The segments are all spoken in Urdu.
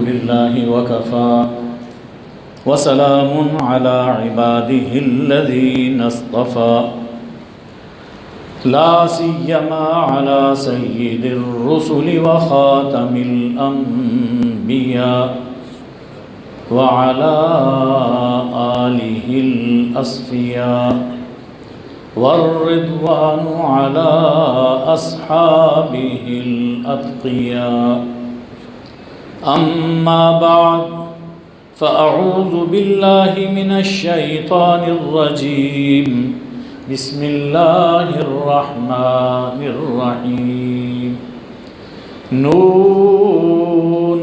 لله وكفى وسلام على عباده الذين اصطفى لا سيما على سيد الرسل وخاتم الأنبياء وعلى آله الأصفياء والرضوان على أصحابه الأتقياء أما بعد فأعوذ بالله من الشيطان الرجيم بسم الله الرحمن الرحيم نون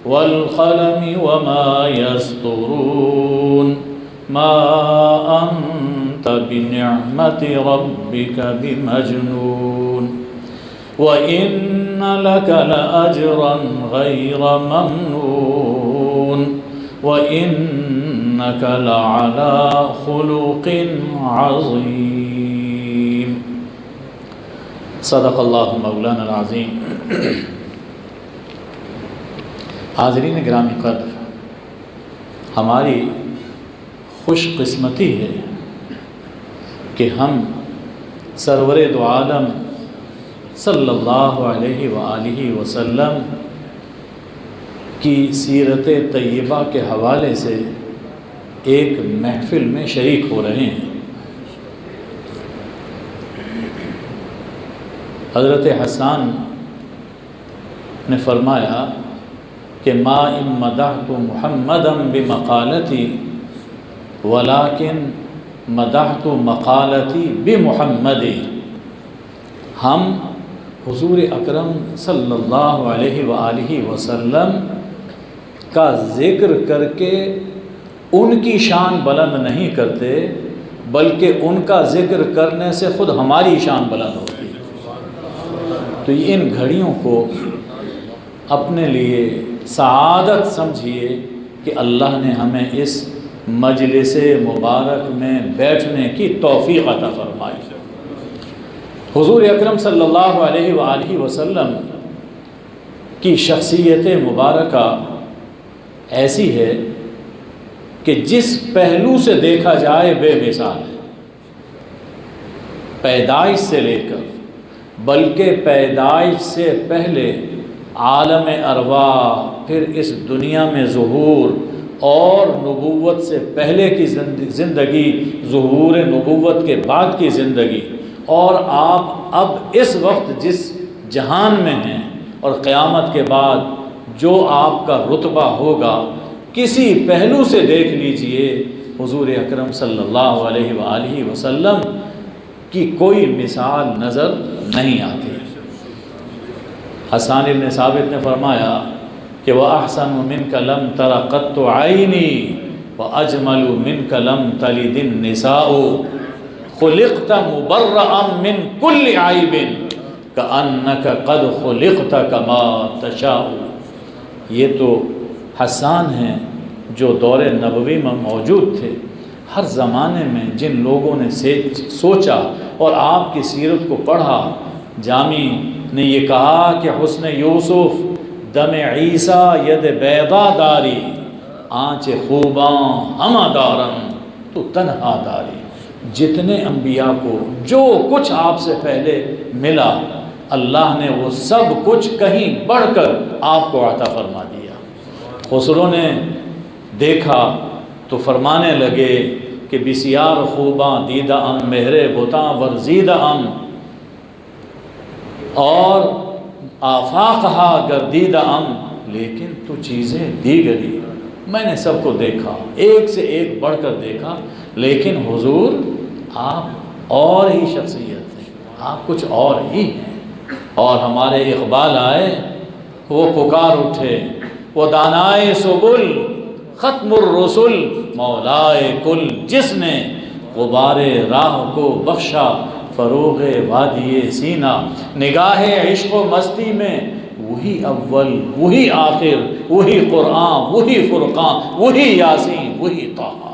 والقلم وما يسطرون ما أنت بنعمة ربك بمجنون وإن لك لأجرا غير ممنون وإنك لعلى خلق عظيم صدق اللہ مولانا العظیم۔ حاضرین گرامی قدر، ہماری خوش قسمتی ہے کہ ہم سرور دو عالم صلی اللہ علیہ وآلہ وسلم کی سیرت طیبہ کے حوالے سے ایک محفل میں شریک ہو رہے ہیں۔ حضرت حسان نے فرمایا کہ ما ان مدحت محمدا بمقالتی ولكن مدحت مقالتی بمحمد۔ ہم حضور اکرم صلی اللہ علیہ وآلہ وسلم کا ذکر کر کے ان کی شان بلند نہیں کرتے، بلکہ ان کا ذکر کرنے سے خود ہماری شان بلند ہوتی ہے۔ تو ان گھڑیوں کو اپنے لیے سعادت سمجھیے کہ اللہ نے ہمیں اس مجلس مبارک میں بیٹھنے کی توفیق عطا فرمائی۔ حضور اکرم صلی اللہ علیہ وآلہ وسلم کی شخصیت مبارکہ ایسی ہے کہ جس پہلو سے دیکھا جائے بے مثال ہے، پیدائش سے لے کر، بلکہ پیدائش سے پہلے عالم ارواح، پھر اس دنیا میں ظہور، اور نبوت سے پہلے کی زندگی، ظہور نبوت کے بعد کی زندگی، اور آپ اب اس وقت جس جہان میں ہیں، اور قیامت کے بعد جو آپ کا رتبہ ہوگا، کسی پہلو سے دیکھ لیجئے حضور اکرم صلی اللہ علیہ وآلہ وسلم کی کوئی مثال نظر نہیں آتی۔ حسان بن ثابت نے فرمایا کہ وَأَحْسَنُ مِنْكَ لَمْ تَرَ قَطُّ عَيْنِي وَأَجْمَلُ مِنْكَ لَمْ تَلِدِ النِّسَاءُ خُلِقْتَ مُبَرَّأً مِنْ كُلِّ عَيْبٍ كَأَنَّكَ قَدْ خُلِقْتَ كَمَا تَشَاءُ۔ یہ تو حسان ہیں جو دور نبوی میں موجود تھے۔ ہر زمانے میں جن لوگوں نے سوچا اور آپ کی سیرت کو پڑھا، جامی نے یہ کہا کہ حسن یوسف دم عیسیٰ ید بیضا داری، آنچ خوباں ہمہ دارن تو تنہا داری۔ جتنے انبیاء کو جو کچھ آپ سے پہلے ملا، اللہ نے وہ سب کچھ کہیں بڑھ کر آپ کو عطا فرما دیا۔ خسرو نے دیکھا تو فرمانے لگے کہ بسیار خوباں دیدہ ام مہر بتاں ورزیدہ ام، اور آفاقہا گردیدہ ام، لیکن تو چیزیں دیگری۔ میں نے سب کو دیکھا، ایک سے ایک بڑھ کر دیکھا، لیکن حضور آپ اور ہی شخصیت ہیں، آپ کچھ اور ہی ہیں۔ اور ہمارے اقبال آئے، وہ پکار اٹھے، وہ دانائے سبل ختم الرسل مولائے کل، جس نے غبار راہ کو بخشا فروغ وادی سینہ۔ نگاہ عشق و مستی میں وہی اول، وہی آخر، وہی قرآن، وہی فرقان، وہی یاسین، وہی طٰہٰ۔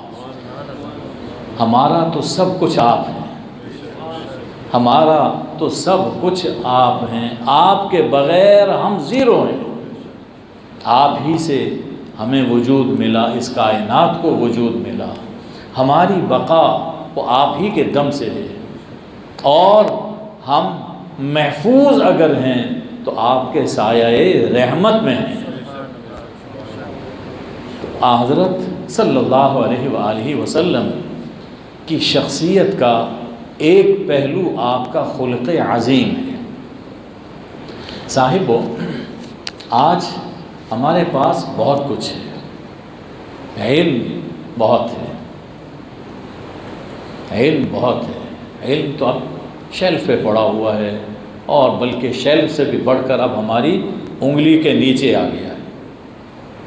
ہمارا تو سب کچھ آپ ہے، ہمارا تو سب کچھ آپ ہیں، آپ کے بغیر ہم زیرو ہیں، آپ ہی سے ہمیں وجود ملا، اس کائنات کو وجود ملا، ہماری بقا وہ آپ ہی کے دم سے ہے، اور ہم محفوظ اگر ہیں تو آپ کے سایہ رحمت میں ہیں۔ حضرت صلی اللہ علیہ وآلہ وسلم کی شخصیت کا ایک پہلو آپ کا خلق عظیم ہے۔ صاحبو، آج ہمارے پاس بہت کچھ ہے، علم بہت ہے، علم بہت ہے، علم تو اب شیلف پہ پڑا ہوا ہے، اور بلکہ شیلف سے بھی بڑھ کر اب ہماری انگلی کے نیچے آ گیا ہے،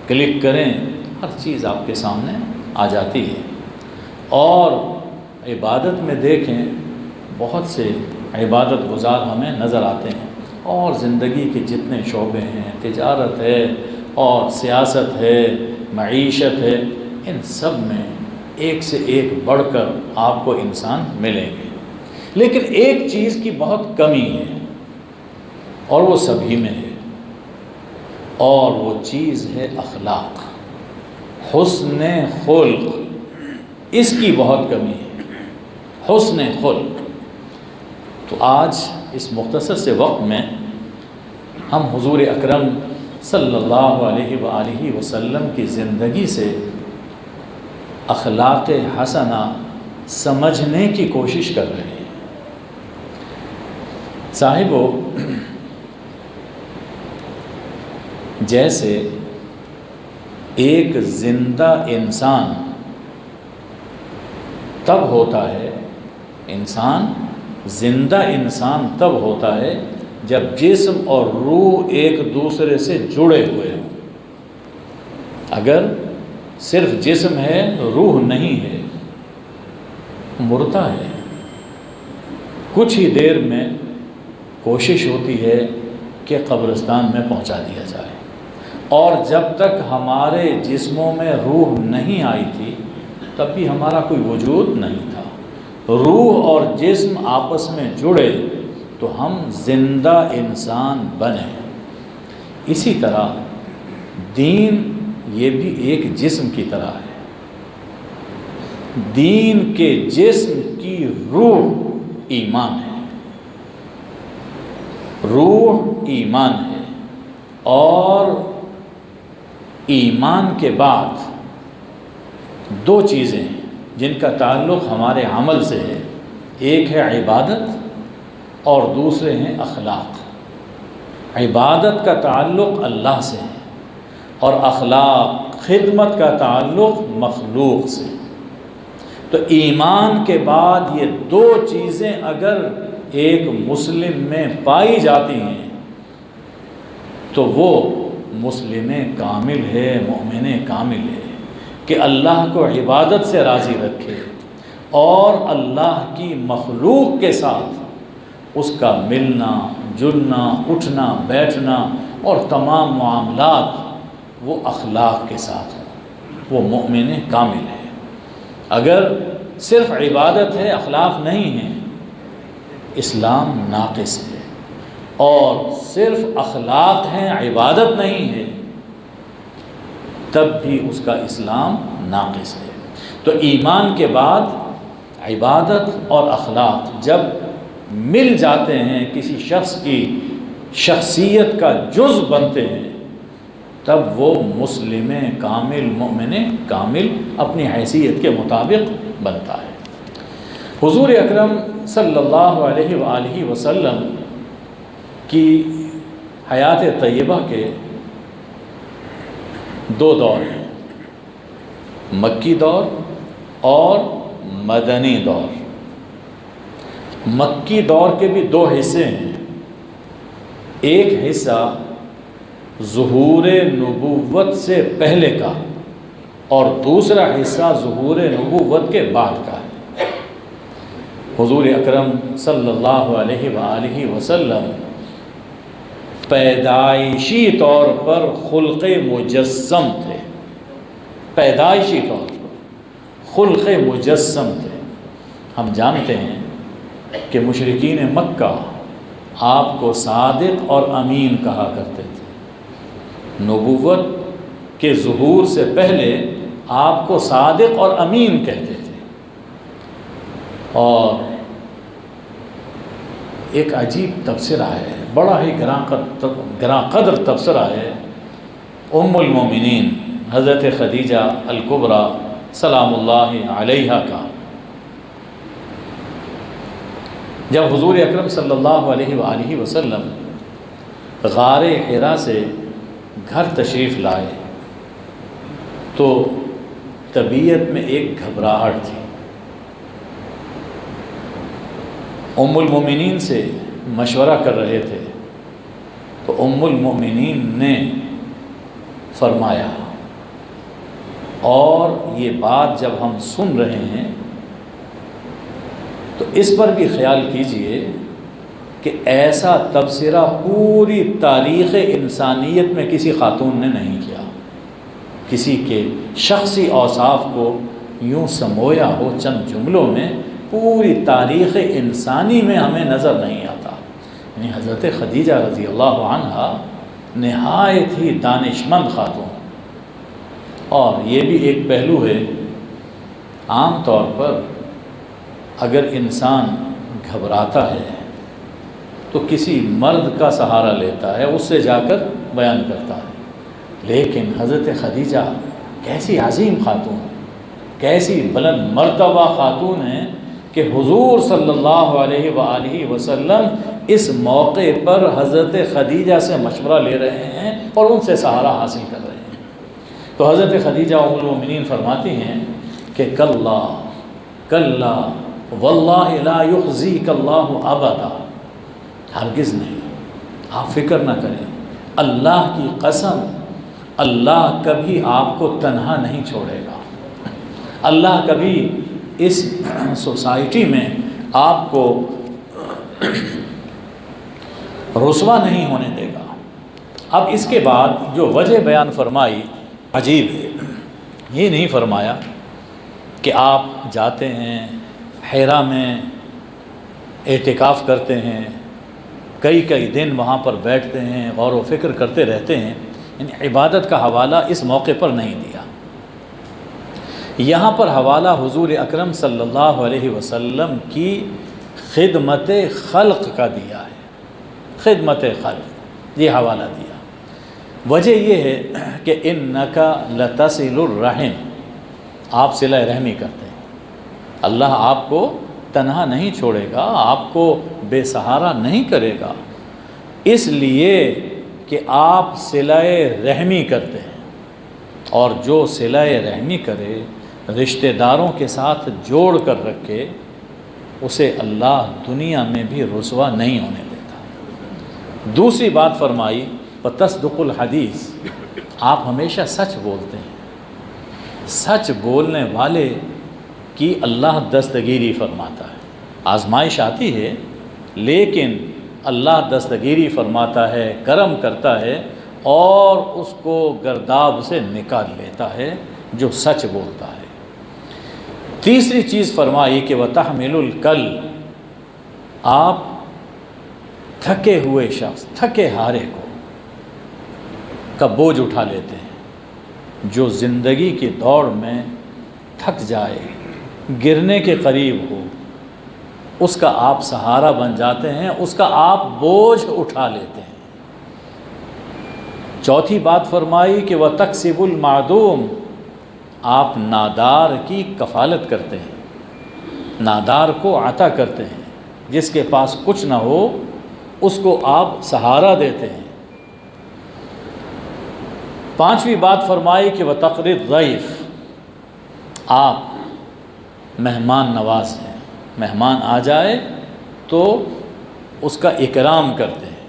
کلک کریں ہر چیز آپ کے سامنے آ جاتی ہے۔ اور عبادت میں دیکھیں بہت سے عبادت گزار ہمیں نظر آتے ہیں، اور زندگی کے جتنے شعبے ہیں، تجارت ہے اور سیاست ہے، معیشت ہے، ان سب میں ایک سے ایک بڑھ کر آپ کو انسان ملیں گے، لیکن ایک چیز کی بہت کمی ہے، اور وہ سبھی میں ہے، اور وہ چیز ہے اخلاق، حسن خلق، اس کی بہت کمی ہے، حسن خلق۔ تو آج اس مختصر سے وقت میں ہم حضور اکرم صلی اللہ علیہ وآلہ وسلم کی زندگی سے اخلاق حسنہ سمجھنے کی کوشش کر رہے ہیں۔ صاحبو، جیسے ایک زندہ انسان تب ہوتا ہے، زندہ انسان تب ہوتا ہے جب جسم اور روح ایک دوسرے سے جڑے ہوئے ہوں۔ اگر صرف جسم ہے روح نہیں ہے، مردہ ہے، کچھ ہی دیر میں کوشش ہوتی ہے کہ قبرستان میں پہنچا دیا جائے، اور جب تک ہمارے جسموں میں روح نہیں آئی تھی تب بھی ہمارا کوئی وجود نہیں تھا۔ روح اور جسم آپس میں جڑے تو ہم زندہ انسان بنے۔ اسی طرح دین یہ بھی ایک جسم کی طرح ہے، دین کے جسم کی روح ایمان ہے، روح ایمان ہے، اور ایمان کے بعد دو چیزیں ہیں جن کا تعلق ہمارے عمل سے ہے، ایک ہے عبادت اور دوسرے ہیں اخلاق۔ عبادت کا تعلق اللہ سے ہے، اور اخلاق خدمت کا تعلق مخلوق سے۔ تو ایمان کے بعد یہ دو چیزیں اگر ایک مسلم میں پائی جاتی ہیں تو وہ مسلم کامل ہے، مومن کامل ہے، کہ اللہ کو عبادت سے راضی رکھے اور اللہ کی مخلوق کے ساتھ اس کا ملنا جلنا اٹھنا بیٹھنا اور تمام معاملات وہ اخلاق کے ساتھ ہوں، وہ مومن کامل ہے۔ اگر صرف عبادت ہے اخلاق نہیں ہے، اسلام ناقص ہے، اور صرف اخلاق ہیں عبادت نہیں ہے، تب بھی اس کا اسلام ناقص ہے۔ تو ایمان کے بعد عبادت اور اخلاق جب مل جاتے ہیں، کسی شخص کی شخصیت کا جز بنتے ہیں، تب وہ مسلم کامل مومن کامل اپنی حیثیت کے مطابق بنتا ہے۔ حضور اکرم صلی اللہ علیہ وآلہ وسلم کی حیات طیبہ کے دو دور ہیں، مکی دور اور مدنی دور۔ مکی دور کے بھی دو حصے ہیں، ایک حصہ ظہور نبوت سے پہلے کا اور دوسرا حصہ ظہور نبوت کے بعد کا ہے۔ حضور اکرم صلی اللہ علیہ وآلہ وسلم پیدائشی طور پر خلق مجسم تھے، پیدائشی طور پر خلق مجسم تھے۔ ہم جانتے ہیں کہ مشرکین مکہ آپ کو صادق اور امین کہا کرتے تھے۔ نبوت کے ظہور سے پہلے آپ کو صادق اور امین کہتے تھے۔ اور ایک عجیب تبصرہ ہے، بڑا ہی گراں قدر تبصرہ ہے ام المومنین حضرت خدیجہ الکبریٰ سلام اللہ علیہا کا۔ جب حضور اکرم صلی اللہ علیہ وآلہ وسلم غار حرا سے گھر تشریف لائے تو طبیعت میں ایک گھبراہٹ تھی۔ ام المومنین سے مشورہ کر رہے تھے تو ام المومنین نے فرمایا، اور یہ بات جب ہم سن رہے ہیں تو اس پر بھی خیال کیجئے کہ ایسا تبصرہ پوری تاریخ انسانیت میں کسی خاتون نے نہیں کیا۔ کسی کے شخصی اوصاف کو یوں سمویا ہو چند جملوں میں، پوری تاریخ انسانی میں ہمیں نظر نہیں آتا۔ یعنی حضرت خدیجہ رضی اللہ عنہا نہایت ہی دانشمند خاتون۔ اور یہ بھی ایک پہلو ہے، عام طور پر اگر انسان گھبراتا ہے تو کسی مرد کا سہارا لیتا ہے، اس سے جا کر بیان کرتا ہے۔ لیکن حضرت خدیجہ کیسی عظیم خاتون، کیسی بلند مرتبہ خاتون ہیں کہ حضور صلی اللہ علیہ وآلہ وسلم اس موقع پر حضرت خدیجہ سے مشورہ لے رہے ہیں اور ان سے سہارا حاصل کر رہے ہیں۔ تو حضرت خدیجہ ام المومنین فرماتی ہیں کہ کلا واللہ لا یخزیک اللہ ابدا، ہرگز نہیں، آپ فکر نہ کریں، اللہ کی قسم، اللہ کبھی آپ کو تنہا نہیں چھوڑے گا، اللہ کبھی اس سوسائٹی میں آپ کو رسوا نہیں ہونے دے گا۔ اب اس کے بعد جو وجہ بیان فرمائی عجیب ہے، یہ نہیں فرمایا کہ آپ جاتے ہیں حرا میں اعتکاف کرتے ہیں، کئی دن وہاں پر بیٹھتے ہیں، غور و فکر کرتے رہتے ہیں، یعنی عبادت کا حوالہ اس موقع پر نہیں دیا۔ یہاں پر حوالہ حضور اکرم صلی اللہ علیہ وسلم کی خدمت خلق کا دیا ہے، خدمت خلق یہ حوالہ دیا۔ وجہ یہ ہے کہ انک لتصل الرحم، آپ صلہ رحمی کرتے ہیں، اللہ آپ کو تنہا نہیں چھوڑے گا، آپ کو بے سہارا نہیں کرے گا، اس لیے کہ آپ صلہ رحمی کرتے ہیں، اور جو صلہ رحمی کرے، رشتہ داروں کے ساتھ جوڑ کر رکھے، اسے اللہ دنیا میں بھی رسوا نہیں ہونے دیتا۔ دوسری بات فرمائی وتصدق الحدیث، آپ ہمیشہ سچ بولتے ہیں، سچ بولنے والے کی اللہ دستگیری فرماتا ہے۔ آزمائش آتی ہے لیکن اللہ دستگیری فرماتا ہے، کرم کرتا ہے اور اس کو گرداب سے نکال لیتا ہے جو سچ بولتا ہے۔ تیسری چیز فرمائی کہ وتحمل الکل، آپ تھکے ہوئے شخص، تھکے ہارے کو کا بوجھ اٹھا لیتے ہیں، جو زندگی کی دوڑ میں تھک جائے، گرنے کے قریب ہو، اس کا آپ سہارا بن جاتے ہیں، اس کا آپ بوجھ اٹھا لیتے ہیں۔ چوتھی بات فرمائی کہ وتکسب المعدوم، آپ نادار کی کفالت کرتے ہیں، نادار کو عطا کرتے ہیں، جس کے پاس کچھ نہ ہو اس کو آپ سہارا دیتے ہیں۔ پانچویں بات فرمائی کہ وتقری الضیف، آپ مہمان نواز ہیں، مہمان آ جائے تو اس کا اکرام کرتے ہیں،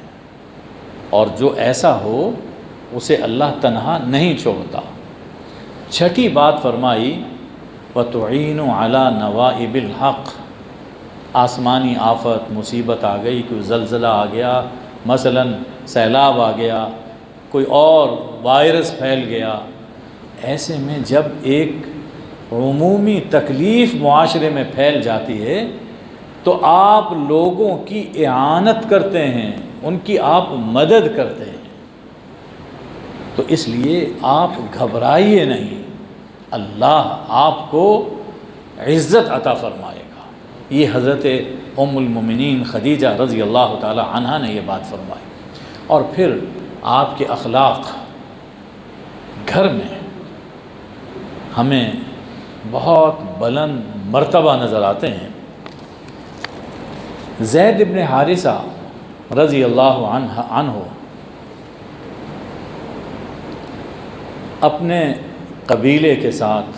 اور جو ایسا ہو اسے اللہ تنہا نہیں چھوڑتا۔ چھٹی بات فرمائی وتعین علی نوائب الحق، آسمانی آفت مصیبت آ گئی، کوئی زلزلہ آ گیا، مثلا سیلاب آ گیا، کوئی اور وائرس پھیل گیا، ایسے میں جب ایک عمومی تکلیف معاشرے میں پھیل جاتی ہے تو آپ لوگوں کی اعانت کرتے ہیں، ان کی آپ مدد کرتے ہیں، تو اس لیے آپ گھبرائیے نہیں، اللہ آپ کو عزت عطا فرمائے گا۔ یہ حضرت ام المومنین خدیجہ رضی اللہ تعالی عنہا نے یہ بات فرمائی۔ اور پھر آپ کے اخلاق گھر میں ہمیں بہت بلند مرتبہ نظر آتے ہیں۔ زید بن حارثہ رضی اللہ عنہ اپنے قبیلے کے ساتھ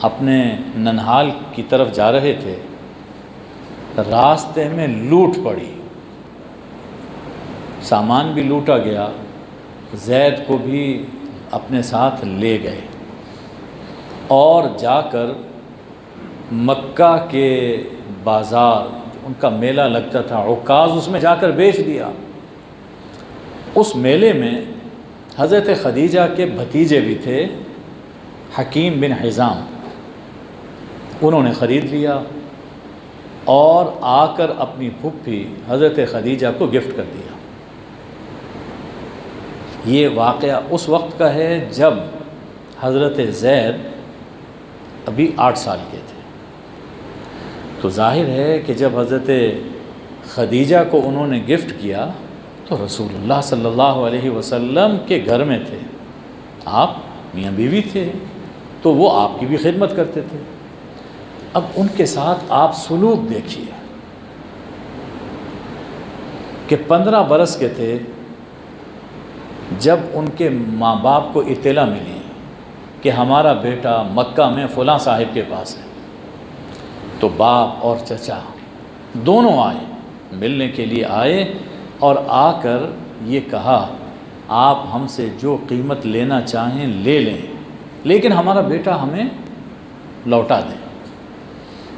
اپنے ننہال کی طرف جا رہے تھے، راستے میں لوٹ پڑی، سامان بھی لوٹا گیا، زید کو بھی اپنے ساتھ لے گئے اور جا کر مکہ کے بازار، ان کا میلہ لگتا تھا عکاظ، اس میں جا کر بیچ دیا۔ اس میلے میں حضرت خدیجہ کے بھتیجے بھی تھے، حکیم بن حزام، انہوں نے خرید لیا اور آ کر اپنی پھپھی حضرت خدیجہ کو گفٹ کر دیا۔ یہ واقعہ اس وقت کا ہے جب حضرت زید ابھی 8 سال کے تھے۔ تو ظاہر ہے کہ جب حضرت خدیجہ کو انہوں نے گفٹ کیا تو رسول اللہ صلی اللہ علیہ وسلم کے گھر میں تھے، آپ میاں بیوی تھے، تو وہ آپ کی بھی خدمت کرتے تھے۔ اب ان کے ساتھ آپ سلوک دیکھیے کہ 15 برس کے تھے جب ان کے ماں باپ کو اطلاع ملی کہ ہمارا بیٹا مکہ میں فلاں صاحب کے پاس ہے، تو باپ اور چچا دونوں آئے، ملنے کے لیے آئے اور آ کر یہ کہا آپ ہم سے جو قیمت لینا چاہیں لے لیں، لیکن ہمارا بیٹا ہمیں لوٹا دیں۔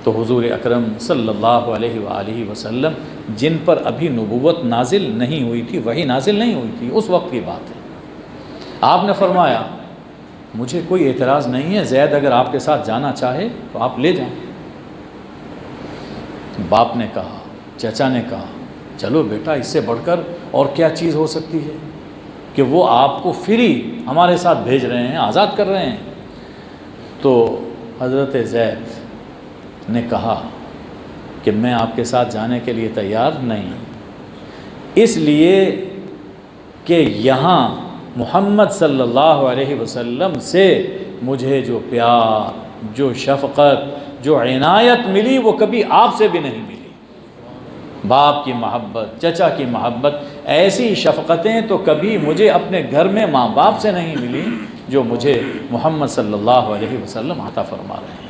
تو حضور اکرم صلی اللہ علیہ وآلہ وسلم، جن پر ابھی نبوت نازل نہیں ہوئی تھی، وحی نازل نہیں ہوئی تھی، اس وقت کی بات ہے، آپ نے فرمایا مجھے کوئی اعتراض نہیں ہے، زید اگر آپ کے ساتھ جانا چاہے تو آپ لے جائیں۔ باپ نے کہا، چچا نے کہا چلو بیٹا، اس سے بڑھ کر اور کیا چیز ہو سکتی ہے کہ وہ آپ کو فری ہمارے ساتھ بھیج رہے ہیں، آزاد کر رہے ہیں۔ تو حضرت زید نے کہا کہ میں آپ کے ساتھ جانے کے لیے تیار نہیں، اس لیے کہ یہاں محمد صلی اللہ علیہ وسلم سے مجھے جو پیار، جو شفقت، جو عنایت ملی وہ کبھی آپ سے بھی نہیں ملی۔ باپ کی محبت، چچا کی محبت، ایسی شفقتیں تو کبھی مجھے اپنے گھر میں ماں باپ سے نہیں ملی جو مجھے محمد صلی اللہ علیہ وسلم عطا فرما رہے ہیں۔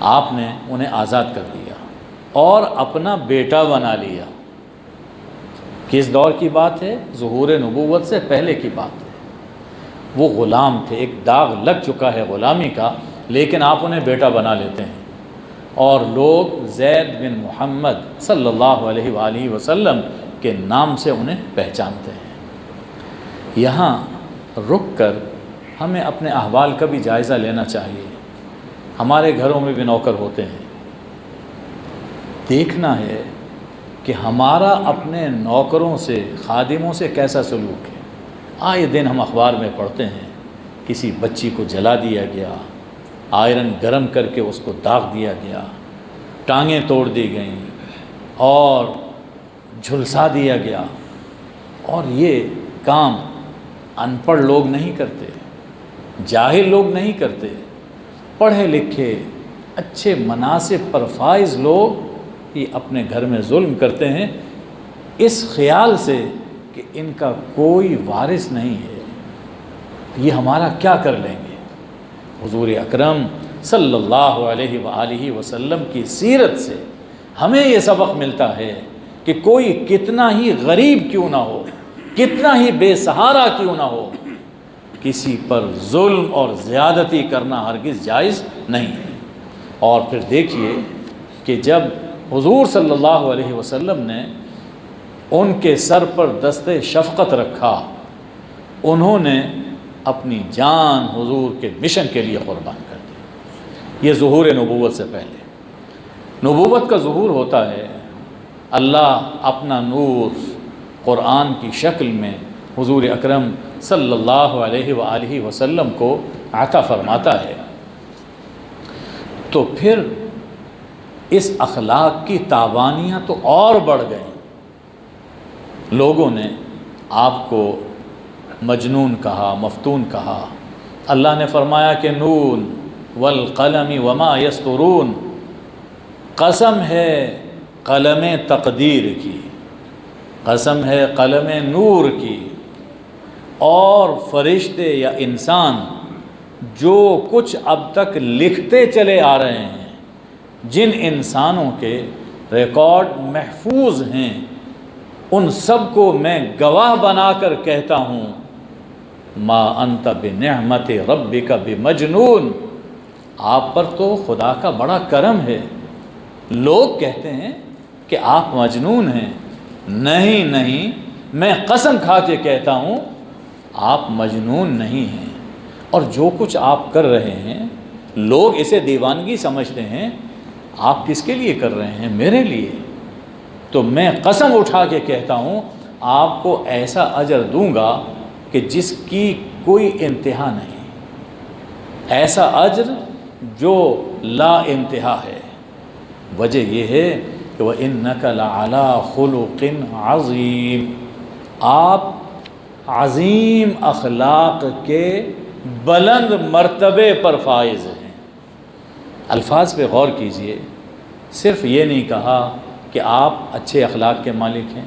آپ نے انہیں آزاد کر دیا اور اپنا بیٹا بنا لیا۔ کس دور کی بات ہے؟ ظہور نبوت سے پہلے کی بات ہے۔ وہ غلام تھے، ایک داغ لگ چکا ہے غلامی کا، لیکن آپ انہیں بیٹا بنا لیتے ہیں اور لوگ زید بن محمد صلی اللہ علیہ وآلہ وسلم کے نام سے انہیں پہچانتے ہیں۔ یہاں رک کر ہمیں اپنے احوال کا بھی جائزہ لینا چاہیے۔ ہمارے گھروں میں بھی نوکر ہوتے ہیں، دیکھنا ہے کہ ہمارا اپنے نوکروں سے، خادموں سے کیسا سلوک ہے۔ آئے دن ہم اخبار میں پڑھتے ہیں کسی بچی کو جلا دیا گیا، آئرن گرم کر کے اس کو داغ دیا گیا، ٹانگیں توڑ دی گئیں اور جھلسا دیا گیا۔ اور یہ کام ان پڑھ لوگ نہیں کرتے، جاہل لوگ نہیں کرتے، پڑھے لکھے اچھے مناصب پر فائز لوگ یہ اپنے گھر میں ظلم کرتے ہیں اس خیال سے کہ ان کا کوئی وارث نہیں ہے، یہ ہمارا کیا کر لیں گے۔ حضور اکرم صلی اللہ علیہ وآلہ وسلم کی سیرت سے ہمیں یہ سبق ملتا ہے کہ کوئی کتنا ہی غریب کیوں نہ ہو، کتنا ہی بے سہارا کیوں نہ ہو، کسی پر ظلم اور زیادتی کرنا ہرگز جائز نہیں ہے۔ اور پھر دیکھیے کہ جب حضور صلی اللہ علیہ وسلم نے ان کے سر پر دست شفقت رکھا، انہوں نے اپنی جان حضور کے مشن کے لیے قربان کر دی۔ یہ ظہور نبوت سے پہلے۔ نبوت کا ظہور ہوتا ہے، اللہ اپنا نور قرآن کی شکل میں حضور اکرم صلی اللہ علیہ وآلہ وسلم کو عطا فرماتا ہے۔ تو پھر اس اخلاق کی تابانیاں تو اور بڑھ گئیں۔ لوگوں نے آپ کو مجنون کہا، مفتون کہا۔ اللہ نے فرمایا کہ نون والقلم وما یسطرون، قسم ہے قلم تقدیر کی، قسم ہے قلم نور کی، اور فرشتے یا انسان جو کچھ اب تک لکھتے چلے آ رہے ہیں، جن انسانوں کے ریکارڈ محفوظ ہیں، ان سب کو میں گواہ بنا کر کہتا ہوں ما انت بنعمت ربک بمجنون، آپ پر تو خدا کا بڑا کرم ہے۔ لوگ کہتے ہیں کہ آپ مجنون ہیں، نہیں، میں قسم کھا کے کہتا ہوں آپ مجنون نہیں ہیں، اور جو کچھ آپ کر رہے ہیں لوگ اسے دیوانگی سمجھتے ہیں، آپ کس کے لیے کر رہے ہیں؟ میرے لیے۔ تو میں قسم اٹھا کے کہتا ہوں آپ کو ایسا اجر دوں گا کہ جس کی کوئی انتہا نہیں، ایسا اجر جو لا انتہا ہے۔ وجہ یہ ہے کہ وَإِنَّكَ لَعَلَىٰ خُلُقٍ عَظِيمٍ، آپ عظیم اخلاق کے بلند مرتبے پر فائز ہیں۔ الفاظ پہ غور کیجئے، صرف یہ نہیں کہا کہ آپ اچھے اخلاق کے مالک ہیں،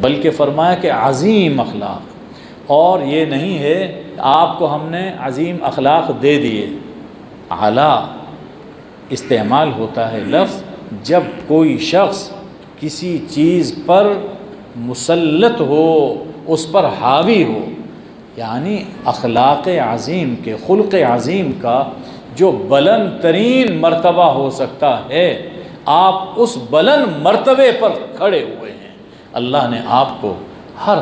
بلکہ فرمایا کہ عظیم اخلاق، اور یہ نہیں ہے آپ کو ہم نے عظیم اخلاق دے دیے۔ اعلیٰ استعمال ہوتا ہے لفظ جب کوئی شخص کسی چیز پر مسلط ہو، اس پر حاوی ہو، یعنی اخلاق عظیم کے، خلق عظیم کا جو بلند ترین مرتبہ ہو سکتا ہے، آپ اس بلند مرتبے پر کھڑے ہوئے ہیں۔ اللہ نے آپ کو ہر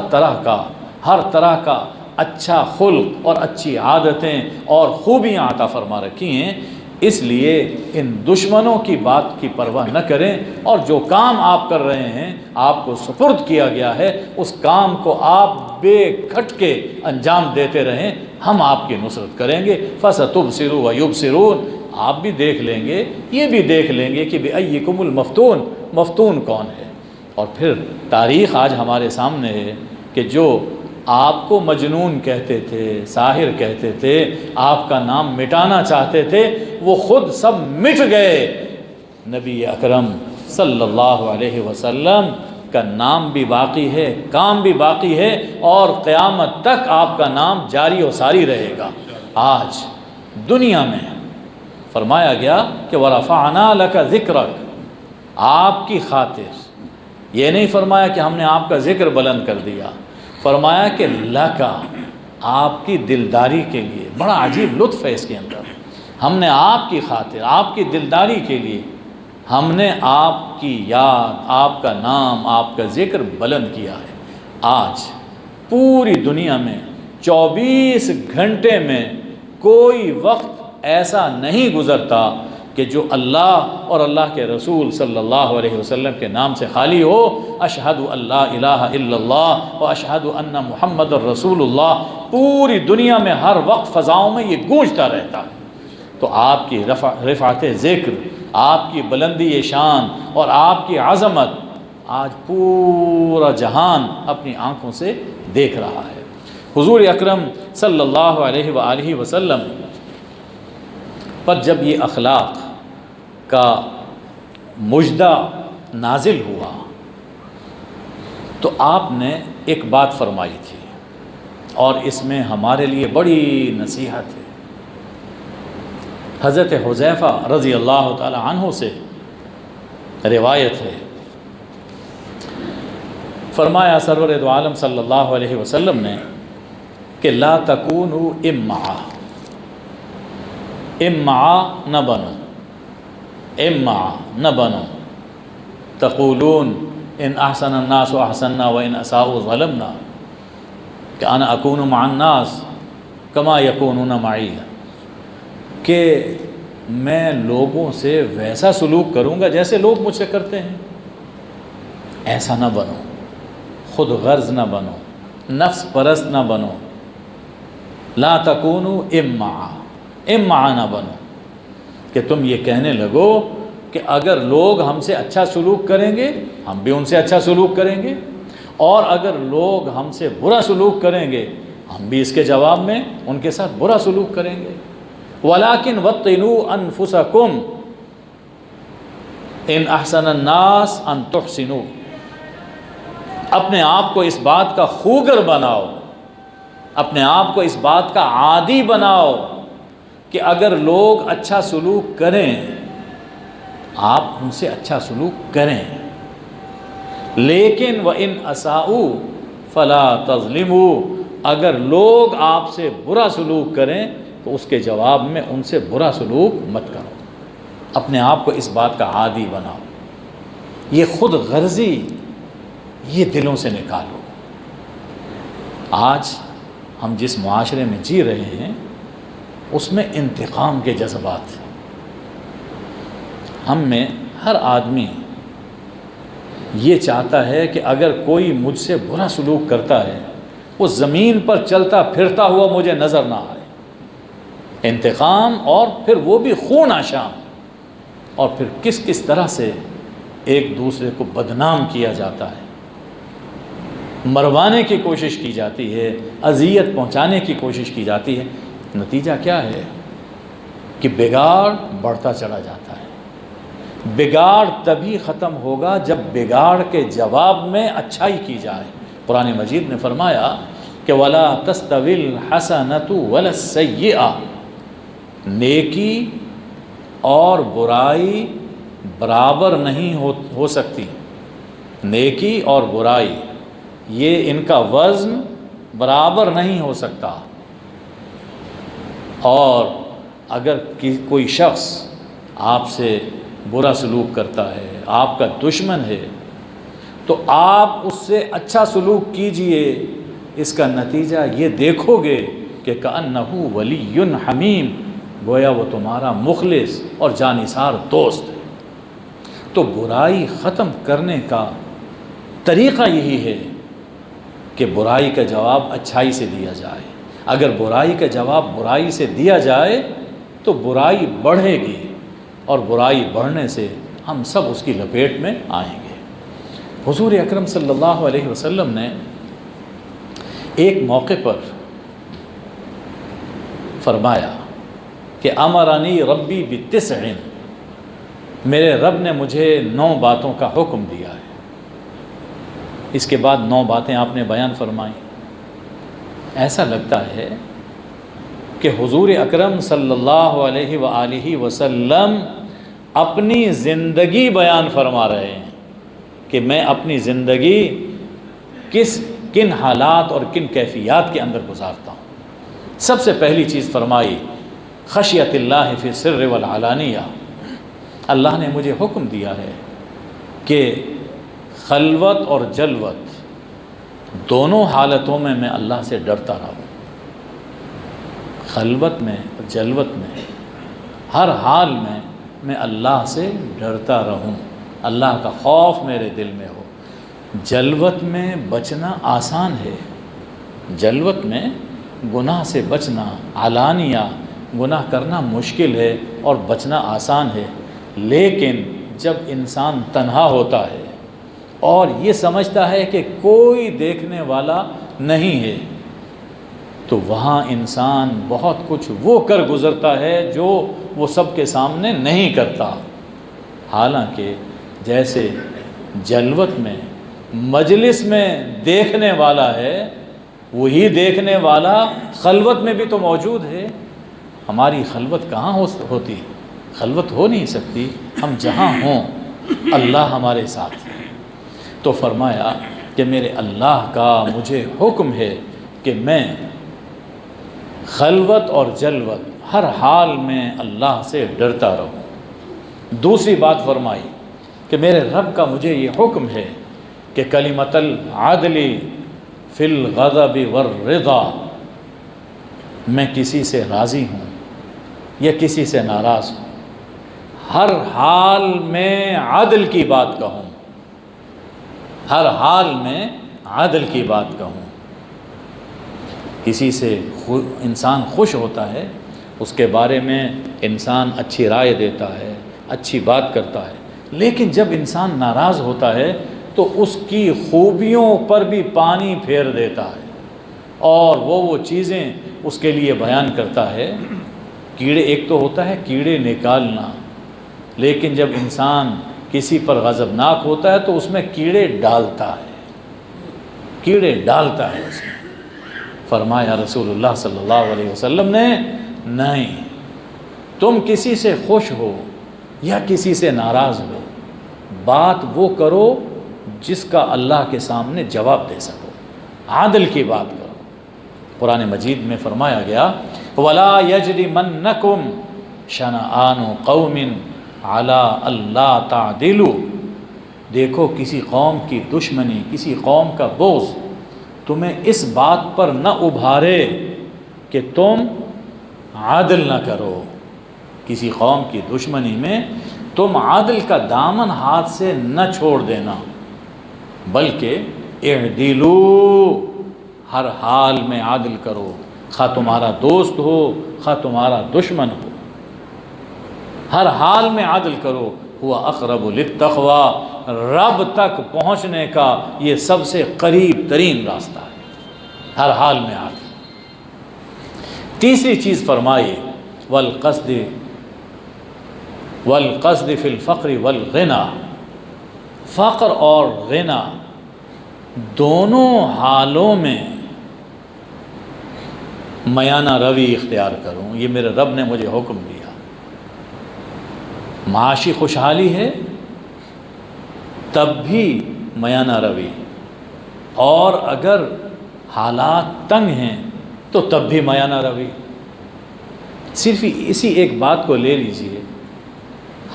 طرح کا اچھا خلق اور اچھی عادتیں اور خوبیاں عطا فرما رکھی ہیں۔ اس لیے ان دشمنوں کی بات کی پرواہ نہ کریں، اور جو کام آپ کر رہے ہیں آپ کو سپرد کیا گیا ہے، اس کام کو آپ بے کھٹ کے انجام دیتے رہیں، ہم آپ کی نصرت کریں گے۔ فَسَتُبْصِرُ وَيُبْصِرُونَ، آپ بھی دیکھ لیں گے، یہ بھی دیکھ لیں گے کہ بِأَيِّكُمُ الْمَفْتُونَ، مفتون کون ہے۔ اور پھر تاریخ آج ہمارے سامنے ہے کہ جو آپ کو مجنون کہتے تھے، ساحر کہتے تھے، آپ کا نام مٹانا چاہتے تھے، وہ خود سب مٹ گئے۔ نبی اکرم صلی اللہ علیہ وسلم کا نام بھی باقی ہے، کام بھی باقی ہے، اور قیامت تک آپ کا نام جاری و ساری رہے گا۔ آج دنیا میں فرمایا گیا کہ وَرَفَعْنَا لَكَ ذِكْرَكَ، آپ کی خاطر، یہ نہیں فرمایا کہ ہم نے آپ کا ذکر بلند کر دیا، فرمایا کہ لَكَ، آپ کی دلداری کے لیے۔ بڑا عجیب لطف ہے اس کے اندر، ہم نے آپ کی خاطر، آپ کی دلداری کے لیے ہم نے آپ کی یاد، آپ کا نام، آپ کا ذکر بلند کیا ہے۔ آج پوری دنیا میں 24 گھنٹے میں کوئی وقت ایسا نہیں گزرتا کہ جو اللہ اور اللہ کے رسول صلی اللہ علیہ وسلم کے نام سے خالی ہو۔ اشہد ان لا الہ الا اللہ و اشہد ان محمد الرسول اللہ، پوری دنیا میں ہر وقت فضاؤں میں یہ گونجتا رہتا ہے۔ تو آپ کی رفعت ذکر، آپ کی بلندی شان اور آپ کی عظمت آج پورا جہان اپنی آنکھوں سے دیکھ رہا ہے۔ حضور اکرم صلی اللہ علیہ وآلہ وسلم پر جب یہ اخلاق کا مجدہ نازل ہوا تو آپ نے ایک بات فرمائی تھی، اور اس میں ہمارے لیے بڑی نصیحت ہے۔ حضرت حذیفہ رضی اللہ تعالی عنہ سے روایت ہے، فرمایا سرور دو عالم صلی اللہ علیہ وسلم نے کہ لا تکونوا امعا نہ بنو، امعا نہ بنو، تقولون ان احسن الناس احسننا وان اساءوا ظلمنا، کہ انا اکون مع الناس کما یکونون معی، کہ میں لوگوں سے ویسا سلوک کروں گا جیسے لوگ مجھ سے کرتے ہیں۔ ایسا نہ بنو، خود غرض نہ بنو، نفس پرست نہ بنو، لا تکونوا امعا نہ بنو کہ تم یہ کہنے لگو کہ اگر لوگ ہم سے اچھا سلوک کریں گے ہم بھی ان سے اچھا سلوک کریں گے، اور اگر لوگ ہم سے برا سلوک کریں گے ہم بھی اس کے جواب میں ان کے ساتھ برا سلوک کریں گے۔ وَلَٰكِنْ وَطِّنُوا أَنفُسَكُمْ إِنْ أَحْسَنَ النَّاسِ أَن تُحْسِنُوا، اپنے آپ کو اس بات کا خوگر بناؤ، اپنے آپ کو اس بات کا عادی بناؤ کہ اگر لوگ اچھا سلوک کریں آپ ان سے اچھا سلوک کریں، لیکن وَإِنْ أَسَاءُوا فَلَا تَظْلِمُوا، اگر لوگ آپ سے برا سلوک کریں تو اس کے جواب میں ان سے برا سلوک مت کرو، اپنے آپ کو اس بات کا عادی بناؤ۔ یہ خود غرضی یہ دلوں سے نکالو۔ آج ہم جس معاشرے میں جی رہے ہیں اس میں انتقام کے جذبات ہیں۔ ہم میں ہر آدمی یہ چاہتا ہے کہ اگر کوئی مجھ سے برا سلوک کرتا ہے وہ زمین پر چلتا پھرتا ہوا مجھے نظر نہ آئے۔ انتقام، اور پھر وہ بھی خون آشام، اور پھر کس کس طرح سے ایک دوسرے کو بدنام کیا جاتا ہے، مروانے کی کوشش کی جاتی ہے، اذیت پہنچانے کی کوشش کی جاتی ہے۔ نتیجہ کیا ہے کہ بگاڑ بڑھتا چلا جاتا ہے۔ بگاڑ تبھی ختم ہوگا جب بگاڑ کے جواب میں اچھائی کی جائے۔ قرآن مجید نے فرمایا کہ وَلَا تَسْتَوِي الْحَسَنَةُ وَلَا السَّيِّئَةُ، نیکی اور برائی برابر نہیں ہو سکتی۔ نیکی اور برائی یہ ان کا وزن برابر نہیں ہو سکتا، اور اگر کوئی شخص آپ سے برا سلوک کرتا ہے، آپ کا دشمن ہے، تو آپ اس سے اچھا سلوک کیجئے، اس کا نتیجہ یہ دیکھو گے کہ کأنہ ولی حمیم، گویا وہ تمہارا مخلص اور جانثار دوست ہے۔ تو برائی ختم کرنے کا طریقہ یہی ہے کہ برائی کا جواب اچھائی سے دیا جائے۔ اگر برائی کا جواب برائی سے دیا جائے تو برائی بڑھے گی، اور برائی بڑھنے سے ہم سب اس کی لپیٹ میں آئیں گے۔ حضور اکرم صلی اللہ علیہ وسلم نے ایک موقع پر فرمایا کہ امرنی ربی بتسع، میرے رب نے مجھے 9 باتوں کا حکم دیا ہے۔ اس کے بعد 9 باتیں آپ نے بیان فرمائیں۔ ایسا لگتا ہے کہ حضور اکرم صلی اللہ علیہ وآلہ وسلم اپنی زندگی بیان فرما رہے ہیں کہ میں اپنی زندگی کن حالات اور کن کیفیات کے اندر گزارتا ہوں۔ سب سے پہلی چیز فرمائی خشیت اللہ فی السر والعلانیہ، اللہ نے مجھے حکم دیا ہے کہ خلوت اور جلوت دونوں حالتوں میں اللہ سے ڈرتا رہوں۔ خلوت میں اور جلوت میں ہر حال میں اللہ سے ڈرتا رہوں، اللہ کا خوف میرے دل میں ہو۔ جلوت میں بچنا آسان ہے، جلوت میں گناہ سے بچنا، علانیہ گناہ کرنا مشکل ہے اور بچنا آسان ہے، لیکن جب انسان تنہا ہوتا ہے اور یہ سمجھتا ہے کہ کوئی دیکھنے والا نہیں ہے تو وہاں انسان بہت کچھ وہ کر گزرتا ہے جو وہ سب کے سامنے نہیں کرتا۔ حالانکہ جیسے جلوت میں مجلس میں دیکھنے والا ہے وہی دیکھنے والا خلوت میں بھی تو موجود ہے۔ ہماری خلوت کہاں ہوتی؟ خلوت ہو نہیں سکتی، ہم جہاں ہوں اللہ ہمارے ساتھ ہے۔ تو فرمایا کہ میرے اللہ کا مجھے حکم ہے کہ میں خلوت اور جلوت ہر حال میں اللہ سے ڈرتا رہوں۔ دوسری بات فرمائی کہ میرے رب کا مجھے یہ حکم ہے کہ کلمۃ العدل فی الغضب والرضا، میں کسی سے راضی ہوں یا کسی سے ناراض ہوں، ہر حال میں عدل کی بات کہوں، ہر حال میں عدل کی بات کہوں۔ کسی سے انسان خوش ہوتا ہے، اس کے بارے میں انسان اچھی رائے دیتا ہے، اچھی بات کرتا ہے، لیکن جب انسان ناراض ہوتا ہے تو اس کی خوبیوں پر بھی پانی پھیر دیتا ہے اور وہ چیزیں اس کے لیے بیان کرتا ہے۔ کیڑے، ایک تو ہوتا ہے کیڑے نکالنا، لیکن جب انسان کسی پر غضبناک ہوتا ہے تو اس میں کیڑے ڈالتا ہے، کیڑے ڈالتا ہے اس میں۔ فرمایا رسول اللہ صلی اللہ علیہ وسلم نے، نہیں، تم کسی سے خوش ہو یا کسی سے ناراض ہو، بات وہ کرو جس کا اللہ کے سامنے جواب دے سکو، عادل کی بات کرو۔ قرآن مجید میں فرمایا گیا وَلَا يَجْرِمَنَّكُمْ شَنَآنُ قَوْمٍ عَلَىٰ أَلَّا تَعْدِلُوا، دیکھو کسی قوم کی دشمنی، کسی قوم کا بغض تمہیں اس بات پر نہ ابھارے کہ تم عادل نہ کرو۔ کسی قوم کی دشمنی میں تم عادل کا دامن ہاتھ سے نہ چھوڑ دینا، بلکہ اعدلوا، ہر حال میں عادل کرو، خواہ تمہارا دوست ہو خواہ تمہارا دشمن ہو، ہر حال میں عادل کرو، ہوا اقرب للتقوی، رب تک پہنچنے کا یہ سب سے قریب ترین راستہ ہے، ہر حال میں عادل۔ تیسری چیز فرمائی والقصد فی الفقر والغنا، فقر اور غنا دونوں حالوں میں میانہ روی اختیار کروں، یہ میرے رب نے مجھے حکم دیا۔ معاشی خوشحالی ہے تب بھی میانہ روی، اور اگر حالات تنگ ہیں تو تب بھی میانہ روی۔ صرف اسی ایک بات کو لے لیجئے،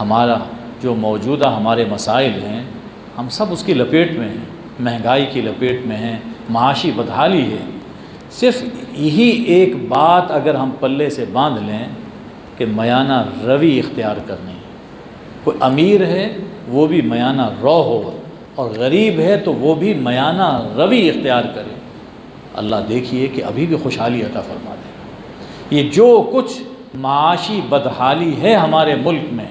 ہمارا جو موجودہ ہمارے مسائل ہیں ہم سب اس کی لپیٹ میں ہیں، مہنگائی کی لپیٹ میں ہیں، معاشی بدحالی ہے۔ صرف یہی ایک بات اگر ہم پلے سے باندھ لیں کہ میانہ روی اختیار کرنی ہے، کوئی امیر ہے وہ بھی میانہ رو ہو، اور غریب ہے تو وہ بھی میانہ روی اختیار کرے، اللہ دیکھیے کہ ابھی بھی خوشحالی عطا فرما دے گا۔ یہ جو کچھ معاشی بدحالی ہے ہمارے ملک میں،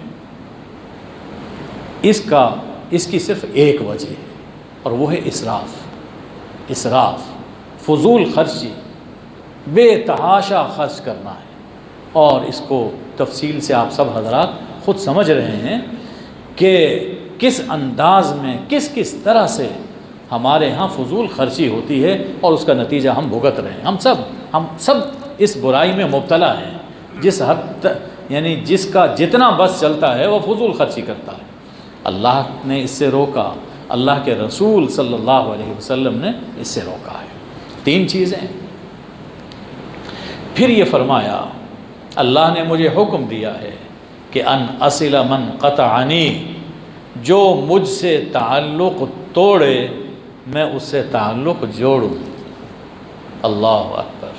اس کی صرف ایک وجہ ہے، اور وہ ہے اسراف، فضول خرچی، بے تحاشا خرچ کرنا ہے۔ اور اس کو تفصیل سے آپ سب حضرات خود سمجھ رہے ہیں کہ کس انداز میں کس طرح سے ہمارے ہاں فضول خرچی ہوتی ہے، اور اس کا نتیجہ ہم بھگت رہے ہیں۔ ہم سب اس برائی میں مبتلا ہیں، جس حد یعنی جس کا جتنا بس چلتا ہے وہ فضول خرچی کرتا ہے۔ اللہ نے اس سے روکا، اللہ کے رسول صلی اللہ علیہ وسلم نے اس سے روکا ہے۔ تین چیزیں۔ پھر یہ فرمایا اللہ نے مجھے حکم دیا ہے کہ ان اصل من قطعنی، جو مجھ سے تعلق توڑے میں اس سے تعلق جوڑوں۔ اللہ اکبر،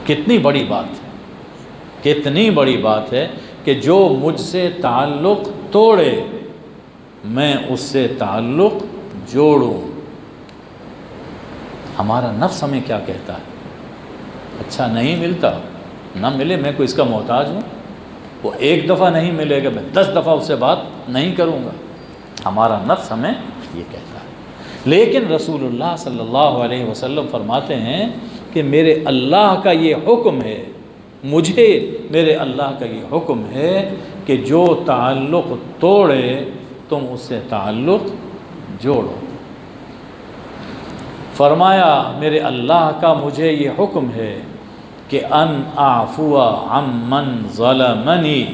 کتنی بڑی بات ہے، کتنی بڑی بات ہے کہ جو مجھ سے تعلق توڑے میں اس سے تعلق جوڑوں۔ ہمارا نفس ہمیں کیا کہتا ہے؟ اچھا نہیں ملتا، نہ ملے، میں کوئی اس کا محتاج ہوں، وہ ایک دفعہ نہیں ملے گا میں 10 دفعہ اس سے بات نہیں کروں گا۔ ہمارا نفس ہمیں یہ کہتا ہے، لیکن رسول اللہ صلی اللہ علیہ وسلم فرماتے ہیں کہ میرے اللہ کا یہ حکم ہے، مجھے میرے اللہ کا یہ حکم ہے کہ جو تعلق توڑے تم اس سے تعلق جوڑو۔ فرمایا میرے اللہ کا مجھے یہ حکم ہے کہ ان اعفو عمن ظلمنی،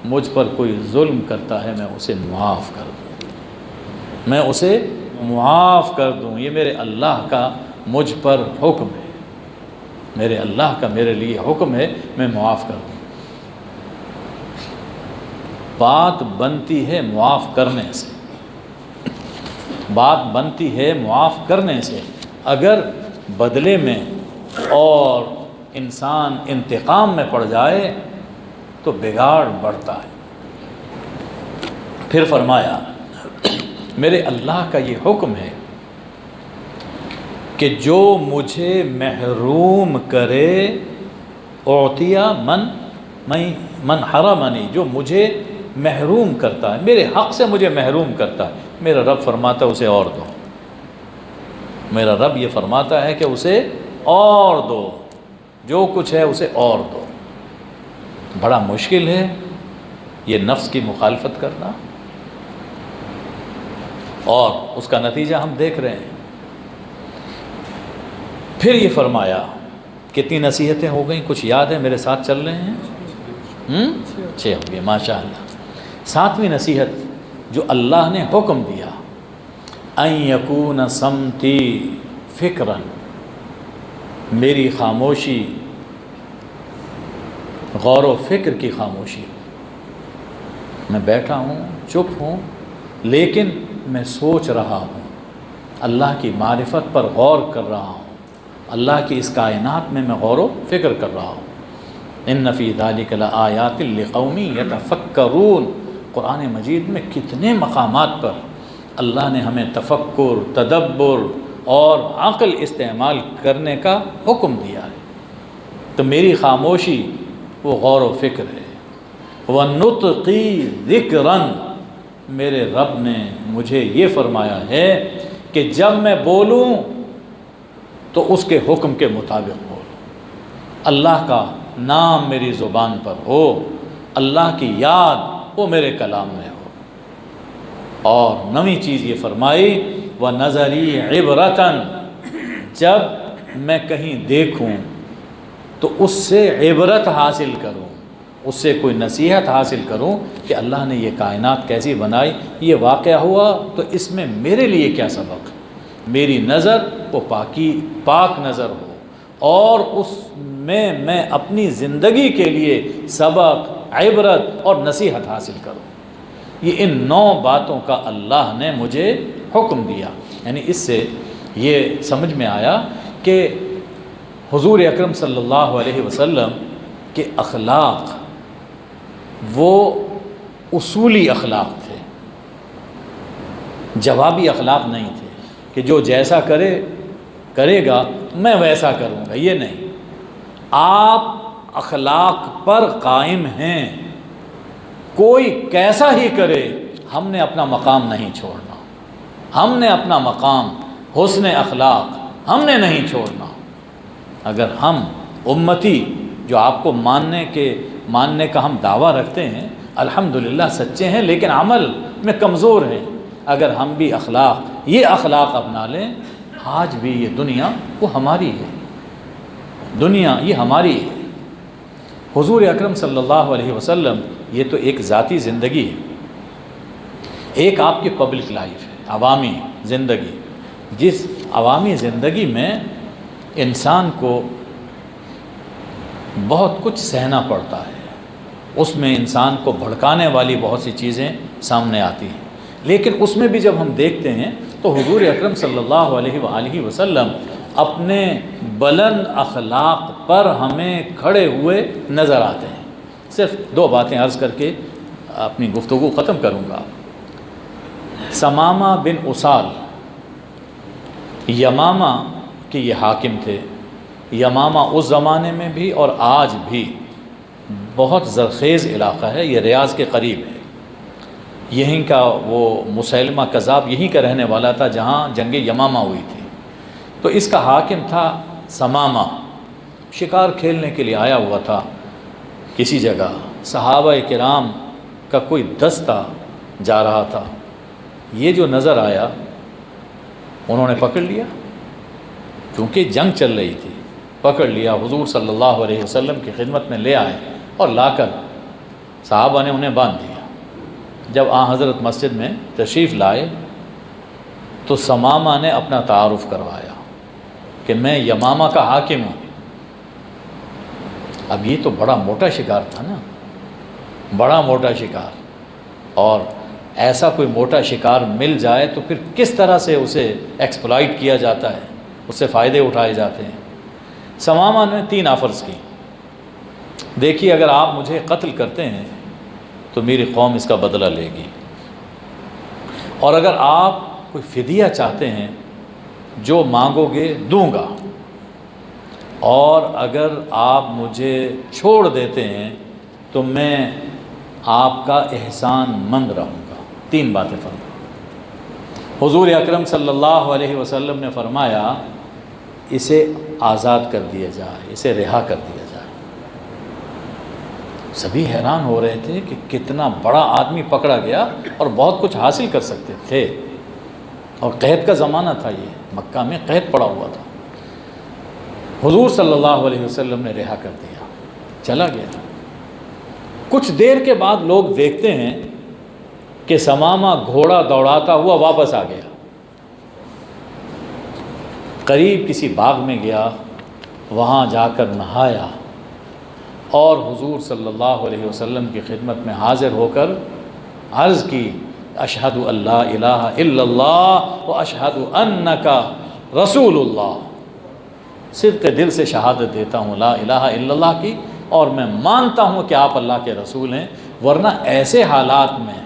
مجھ پر کوئی ظلم کرتا ہے میں اسے معاف کر دوں، میں اسے معاف کر دوں۔ یہ میرے اللہ کا مجھ پر حکم ہے، میرے اللہ کا میرے لیے حکم ہے، میں معاف کر دوں۔ بات بنتی ہے معاف کرنے سے، بات بنتی ہے معاف کرنے سے۔ اگر بدلے میں اور انسان انتقام میں پڑ جائے تو بگاڑ بڑھتا ہے۔ پھر فرمایا میرے اللہ کا یہ حکم ہے کہ جو مجھے محروم کرے اعطیہ من حرمنی، جو مجھے محروم کرتا ہے، میرے حق سے مجھے محروم کرتا ہے، میرا رب فرماتا ہے اسے اور دو۔ میرا رب یہ فرماتا ہے کہ اسے اور دو، جو کچھ ہے اسے اور دو۔ بڑا مشکل ہے یہ نفس کی مخالفت کرنا، اور اس کا نتیجہ ہم دیکھ رہے ہیں۔ پھر یہ فرمایا، کتنی نصیحتیں ہو گئیں، کچھ یاد ہے؟ میرے ساتھ چل رہے ہیں؟ 6 ہو گئے، ماشاء اللہ۔ 7ویں نصیحت جو اللہ نے حکم دیا، ان یکون صمتی فکرا، میری خاموشی غور و فکر کی خاموشی ہو۔ میں بیٹھا ہوں، چپ ہوں، لیکن میں سوچ رہا ہوں، اللہ کی معرفت پر غور کر رہا ہوں، اللہ کی اس کائنات میں غور و فکر کر رہا ہوں۔ ان فی ذلک لآیات لقوم یتفکرون، قرآن مجید میں کتنے مقامات پر اللہ نے ہمیں تفکر، تدبر اور عقل استعمال کرنے کا حکم دیا ہے۔ تو میری خاموشی وہ غور و فکر ہے۔ وَنُطْقِي ذِكْرًا، میرے رب نے مجھے یہ فرمایا ہے کہ جب میں بولوں تو اس کے حکم کے مطابق بولوں، اللہ کا نام میری زبان پر ہو، اللہ کی یاد وہ میرے کلام میں ہو۔ اور 9ویں چیز یہ فرمائی، وَنَظَرِي عِبْرَةً، جب میں کہیں دیکھوں تو اس سے عبرت حاصل کروں، اس سے کوئی نصیحت حاصل کروں کہ اللہ نے یہ کائنات کیسی بنائی، یہ واقعہ ہوا تو اس میں میرے لیے کیا سبق ہے، میری نظر وہ پاک نظر ہو، اور اس میں اپنی زندگی کے لیے سبق، عبرت اور نصیحت حاصل کروں۔ یہ ان 9 باتوں کا اللہ نے مجھے حکم دیا۔ یعنی اس سے یہ سمجھ میں آیا کہ حضور اکرم صلی اللہ علیہ وسلم کے اخلاق وہ اصولی اخلاق تھے، جوابی اخلاق نہیں تھے کہ جو جیسا کرے گا میں ویسا کروں گا، یہ نہیں۔ آپ اخلاق پر قائم ہیں، کوئی کیسا ہی کرے ہم نے اپنا مقام نہیں چھوڑنا، ہم نے اپنا مقام حسن اخلاق ہم نے نہیں چھوڑنا۔ اگر ہم امتی جو آپ کو ماننے کا ہم دعویٰ رکھتے ہیں، الحمدللہ سچے ہیں، لیکن عمل میں کمزور ہیں، اگر ہم بھی یہ اخلاق اپنا لیں، آج بھی یہ دنیا وہ ہماری ہے، دنیا یہ ہماری ہے۔ حضور اکرم صلی اللہ علیہ وسلم یہ تو ایک ذاتی زندگی ہے، ایک آپ کی پبلک لائف ہے، عوامی زندگی۔ جس عوامی زندگی میں انسان کو بہت کچھ سہنا پڑتا ہے، اس میں انسان کو بھڑکانے والی بہت سی چیزیں سامنے آتی ہیں، لیکن اس میں بھی جب ہم دیکھتے ہیں تو حضور اکرم صلی اللہ علیہ وآلہ وسلم اپنے بلند اخلاق پر ہمیں کھڑے ہوئے نظر آتے ہیں۔ صرف 2 باتیں عرض کر کے اپنی گفتگو ختم کروں گا۔ ثمامہ بن اسال یمامہ کے یہ حاکم تھے۔ یمامہ اس زمانے میں بھی اور آج بھی بہت زرخیز علاقہ ہے، یہ ریاض کے قریب ہے۔ یہیں کا وہ مسیلمہ کذاب یہیں کا رہنے والا تھا جہاں جنگ یمامہ ہوئی تھی۔ تو اس کا حاکم تھا ثمامہ، شکار کھیلنے کے لیے آیا ہوا تھا کسی جگہ، صحابہ کرام کا کوئی دستہ جا رہا تھا، یہ جو نظر آیا انہوں نے پکڑ لیا، کیونکہ جنگ چل رہی تھی، پکڑ لیا، حضور صلی اللہ علیہ وسلم کی خدمت میں لے آئے اور لا کر صحابہ نے انہیں باندھ دیا۔ جب حضرت مسجد میں تشریف لائے تو ثمامہ نے اپنا تعارف کروایا کہ میں یمامہ کا حاکم ہوں۔ اب یہ تو بڑا موٹا شکار تھا نا، بڑا موٹا شکار، اور ایسا کوئی موٹا شکار مل جائے تو پھر کس طرح سے اسے ایکسپلائٹ کیا جاتا ہے، اس سے فائدے اٹھائے جاتے ہیں۔ ثمامہ نے 3 آفرز کی، دیکھیے اگر آپ مجھے قتل کرتے ہیں تو میری قوم اس کا بدلہ لے گی، اور اگر آپ کوئی فدیہ چاہتے ہیں جو مانگو گے دوں گا، اور اگر آپ مجھے چھوڑ دیتے ہیں تو میں آپ کا احسان مند رہوں گا۔ 3 باتیں فرمائیں۔ حضور اکرم صلی اللہ علیہ وسلم نے فرمایا اسے آزاد کر دیا جائے، اسے رہا کر دیا جائے۔ سبھی حیران ہو رہے تھے کہ کتنا بڑا آدمی پکڑا گیا اور بہت کچھ حاصل کر سکتے تھے، اور قید کا زمانہ تھا، یہ مکہ میں قید پڑا ہوا تھا۔ حضور صلی اللہ علیہ وسلم نے رہا کر دیا، چلا گیا۔ کچھ دیر کے بعد لوگ دیکھتے ہیں کہ ثمامہ گھوڑا دوڑاتا ہوا واپس آ گیا، قریب کسی باغ میں گیا، وہاں جا کر نہایا، اور حضور صلی اللہ علیہ وسلم کی خدمت میں حاضر ہو کر عرض کی اشہد ان لا الہ الا اللہ و اشہد انک رسول اللہ، صدق دل سے شہادت دیتا ہوں لا الہ الا اللہ کی، اور میں مانتا ہوں کہ آپ اللہ کے رسول ہیں۔ ورنہ ایسے حالات میں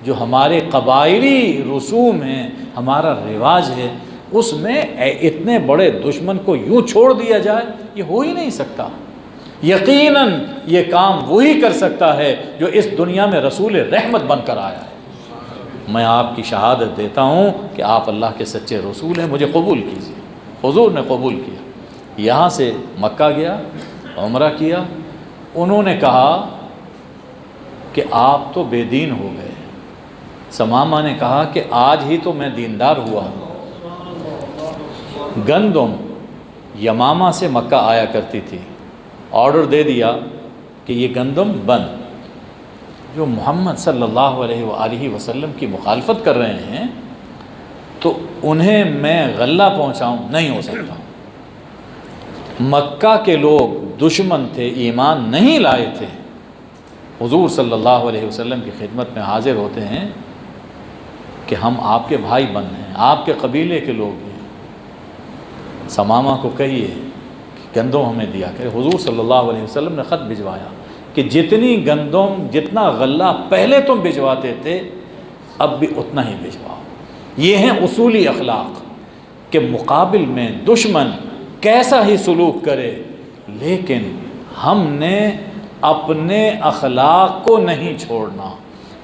جو ہمارے قبائلی رسوم ہیں، ہمارا رواج ہے، اس میں اتنے بڑے دشمن کو یوں چھوڑ دیا جائے، یہ ہو ہی نہیں سکتا۔ یقیناً یہ کام وہی کر سکتا ہے جو اس دنیا میں رسول رحمت بن کر آیا ہے۔ میں آپ کی شہادت دیتا ہوں کہ آپ اللہ کے سچے رسول ہیں، مجھے قبول کیجیے۔ حضور نے قبول کیا، یہاں سے مکہ گیا، عمرہ کیا۔ انہوں نے کہا کہ آپ تو بے دین ہو گئے۔ ثمامہ نے کہا کہ آج ہی تو میں دیندار ہوا ہوں۔ گندم یمامہ سے مکہ آیا کرتی تھی، آرڈر دے دیا کہ یہ گندم بند۔ جو محمد صلی اللہ علیہ وآلہ وسلم کی مخالفت کر رہے ہیں تو انہیں میں غلہ پہنچاؤں، نہیں ہو سکتا۔ مکہ کے لوگ دشمن تھے، ایمان نہیں لائے تھے، حضور صلی اللہ علیہ وسلم کی خدمت میں حاضر ہوتے ہیں کہ ہم آپ کے بھائی بند ہیں، آپ کے قبیلے کے لوگ ہیں، ثمامہ کو کہیے کہ گندم ہمیں دیا کرے۔ حضور صلی اللہ علیہ وسلم نے خط بھجوایا کہ جتنی گندم، جتنا غلہ پہلے تم بھجواتے تھے اب بھی اتنا ہی بھجواؤ۔ یہ ہیں اصولی اخلاق کہ مقابل میں دشمن کیسا ہی سلوک کرے، لیکن ہم نے اپنے اخلاق کو نہیں چھوڑنا،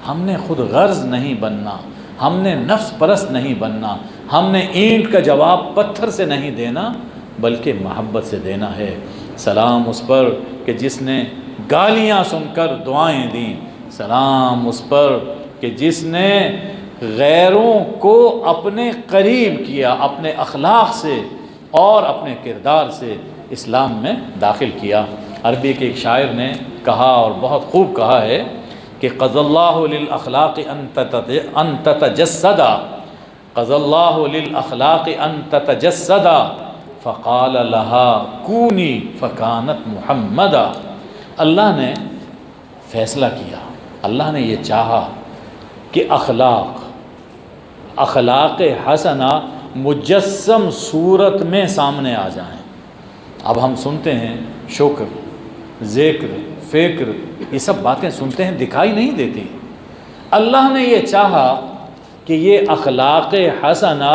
ہم نے خود غرض نہیں بننا، ہم نے نفس پرست نہیں بننا، ہم نے اینٹ کا جواب پتھر سے نہیں دینا بلکہ محبت سے دینا ہے۔ سلام اس پر کہ جس نے گالیاں سن کر دعائیں دیں، سلام اس پر کہ جس نے غیروں کو اپنے قریب کیا، اپنے اخلاق سے اور اپنے کردار سے اسلام میں داخل کیا۔ عربی کے ایک شاعر نے کہا اور بہت خوب کہا ہے کہ قضى الله للأخلاق أن تتجسد، قضى الله للأخلاق أن تتجسد فقال لها كوني فكانت محمدا۔ اللہ نے فیصلہ کیا، اللہ نے یہ چاہا کہ اخلاق حسنہ مجسم صورت میں سامنے آ جائیں۔ اب ہم سنتے ہیں شکر، ذکر، فکر، یہ سب باتیں سنتے ہیں، دکھائی نہیں دیتی۔ اللہ نے یہ چاہا کہ یہ اخلاق حسنہ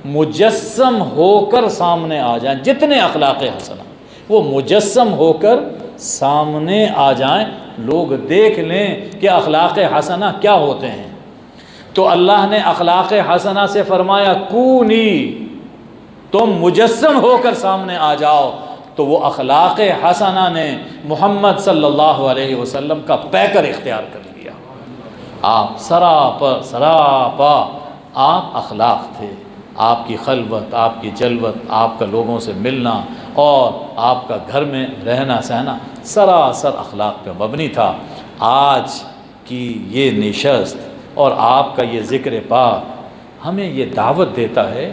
مجسم ہو کر سامنے آ جائیں، جتنے اخلاق حسنہ وہ مجسم ہو کر سامنے آ جائیں، لوگ دیکھ لیں کہ اخلاق حسنہ کیا ہوتے ہیں۔ تو اللہ نے اخلاق حسنہ سے فرمایا کونی، تم مجسم ہو کر سامنے آ جاؤ، تو وہ اخلاق حسنہ نے محمد صلی اللہ علیہ وسلم کا پیکر اختیار کر لیا۔ آپ سراپا آپ اخلاق تھے، آپ کی خلوت، آپ کی جلوت، آپ کا لوگوں سے ملنا اور آپ کا گھر میں رہنا سہنا سراسر اخلاق پہ مبنی تھا۔ آج کی یہ نشست اور آپ کا یہ ذکر پاک ہمیں یہ دعوت دیتا ہے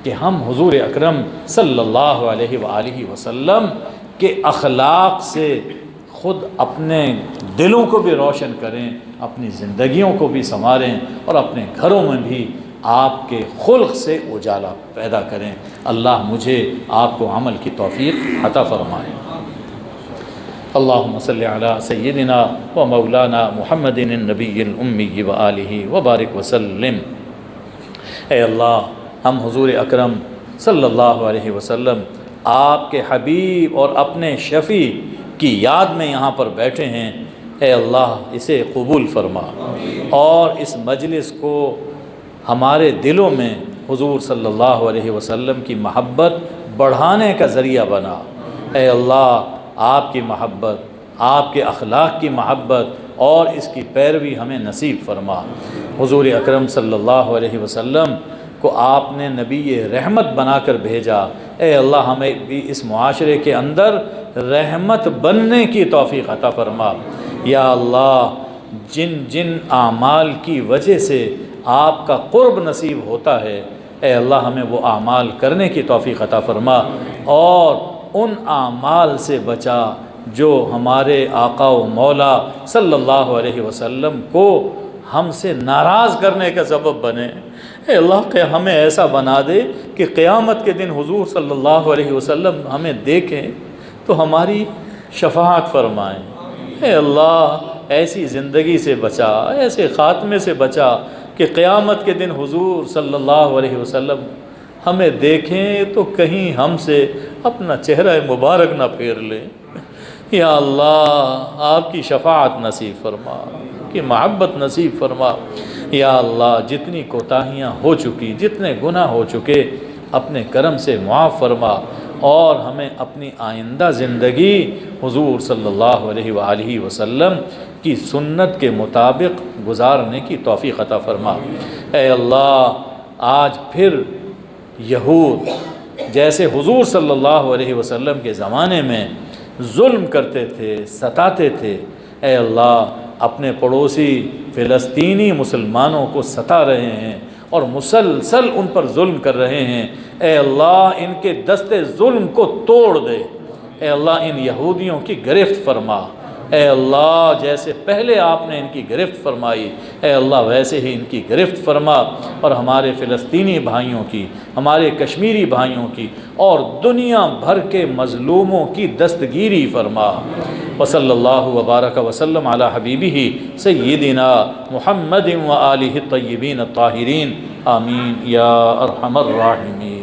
کہ ہم حضور اکرم صلی اللہ علیہ وآلہ وسلم کے اخلاق سے خود اپنے دلوں کو بھی روشن کریں، اپنی زندگیوں کو بھی سنواریں اور اپنے گھروں میں بھی آپ کے خلق سے اجالا پیدا کریں۔ اللہ مجھے آپ کو عمل کی توفیق عطا فرمائے۔ اللہم صلی علی سیدنا و مولانا محمد النبی الامی و آلہ وبارک وسلم۔ اے اللہ، ہم حضور اکرم صلی اللہ علیہ وسلم آپ کے حبیب اور اپنے شفیع کی یاد میں یہاں پر بیٹھے ہیں۔ اے اللہ، اسے قبول فرما اور اس مجلس کو ہمارے دلوں میں حضور صلی اللہ علیہ وسلم کی محبت بڑھانے کا ذریعہ بنا۔ اے اللہ، آپ کی محبت، آپ کے اخلاق کی محبت اور اس کی پیروی ہمیں نصیب فرما۔ حضور اکرم صلی اللہ علیہ وسلم کو آپ نے نبی رحمت بنا کر بھیجا۔ اے اللہ، ہمیں بھی اس معاشرے کے اندر رحمت بننے کی توفیق عطا فرما۔ یا اللہ، جن جن اعمال کی وجہ سے آپ کا قرب نصیب ہوتا ہے، اے اللہ ہمیں وہ اعمال کرنے کی توفیق عطا فرما اور ان اعمال سے بچا جو ہمارے آقا و مولا صلی اللہ علیہ وسلم کو ہم سے ناراض کرنے کا سبب بنے۔ اے اللہ، کہ ہمیں ایسا بنا دے کہ قیامت کے دن حضور صلی اللہ علیہ وسلم ہمیں دیکھیں تو ہماری شفاعت فرمائیں۔ اے اللہ، ایسی زندگی سے بچا، ایسے خاتمے سے بچا کہ قیامت کے دن حضور صلی اللہ علیہ وسلم ہمیں دیکھیں تو کہیں ہم سے اپنا چہرہ مبارک نہ پھیر لیں۔ یا اللہ، آپ کی شفاعت نصیب فرما، کی محبت نصیب فرما۔ یا اللہ، جتنی کوتاہیاں ہو چکی، جتنے گناہ ہو چکے، اپنے کرم سے معاف فرما اور ہمیں اپنی آئندہ زندگی حضور صلی اللہ علیہ وآلہ وسلم کی سنت کے مطابق گزارنے کی توفیق عطا فرما۔ اے اللہ، آج پھر یہود جیسے حضور صلی اللہ علیہ وسلم کے زمانے میں ظلم کرتے تھے، ستاتے تھے، اے اللہ اپنے پڑوسی فلسطینی مسلمانوں کو ستا رہے ہیں اور مسلسل ان پر ظلم کر رہے ہیں۔ اے اللہ، ان کے دستے ظلم کو توڑ دے۔ اے اللہ، ان یہودیوں کی گرفت فرما۔ اے اللہ، جیسے پہلے آپ نے ان کی گرفت فرمائی، اے اللہ ویسے ہی ان کی گرفت فرما اور ہمارے فلسطینی بھائیوں کی، ہمارے کشمیری بھائیوں کی اور دنیا بھر کے مظلوموں کی دستگیری فرما۔ وصلی اللہ وبارک وسلم علی حبیبہ سیدنا محمد و آلہ الطیبین الطاہرین، آمین یا ارحم الراحمین۔